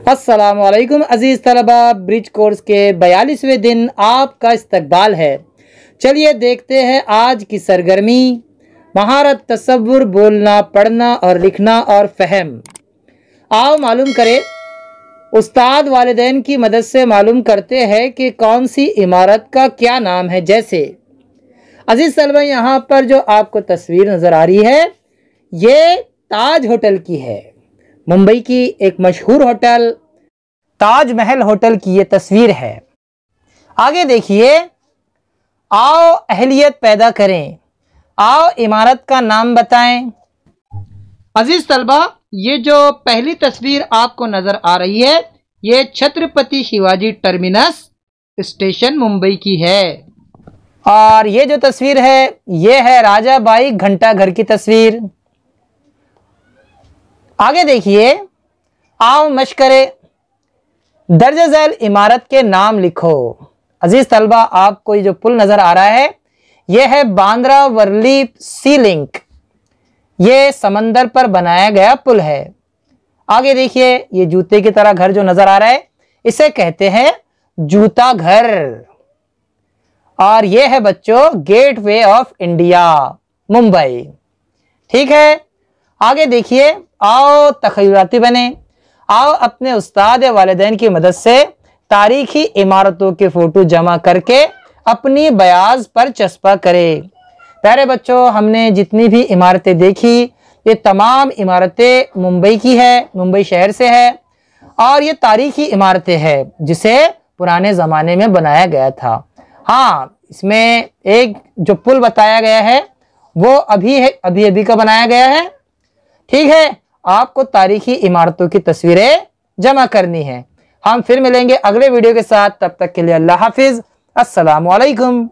अस्सलामुअलैकुम अजीज़ तलबा, bridge course के 42वें दिन आपका इस्तकबाल है। चलिए देखते हैं आज की सरगर्मी। महारत, तसव्वुर, बोलना, पढ़ना और लिखना और फहम। आओ मालूम करें। उस्ताद वालिदैन की मदद से मालूम करते हैं कि कौन सी इमारत का क्या नाम है। जैसे अजीज़ तलबा, यहाँ पर जो आपको तस्वीर नज़र आ रही है ये ताज होटल की है। मुंबई की एक मशहूर होटल ताज महल होटल की ये तस्वीर है। आगे देखिए, आओ अहलियत पैदा करें, आओ इमारत का नाम बताएं। अजीज तलबा, ये जो पहली तस्वीर आपको नजर आ रही है ये छत्रपति शिवाजी टर्मिनस स्टेशन मुंबई की है। और ये जो तस्वीर है ये है राजा बाई घंटा घर की तस्वीर। आगे देखिए, आओ मश्क करें, दर्ज झैल इमारत के नाम लिखो। अजीज तलबा, आपको ये जो पुल नजर आ रहा है यह है बांद्रा वर्ली सी लिंक। ये समंदर पर बनाया गया पुल है। आगे देखिए, ये जूते की तरह घर जो नजर आ रहा है इसे कहते हैं जूता घर। और यह है बच्चों gateway of India Mumbai. ठीक है, आगे देखिए, आओ तखय्युलाती बने, आओ अपने उस्ताद वालिदैन की मदद से तारीखी इमारतों के फोटो जमा करके अपनी बयाज पर चस्पा करें। प्यारे बच्चों, हमने जितनी भी इमारतें देखी ये तमाम इमारतें मुंबई की है, मुंबई शहर से है। और ये तारीखी इमारतें हैं जिसे पुराने ज़माने में बनाया गया था। हाँ, इसमें एक जो पुल बताया गया है वो अभी का बनाया गया है। ठीक है, आपको तारीखी इमारतों की तस्वीरें जमा करनी है। हम फिर मिलेंगे अगले वीडियो के साथ। तब तक के लिए अल्लाह हाफिज, अस्सलामु अलैकुम।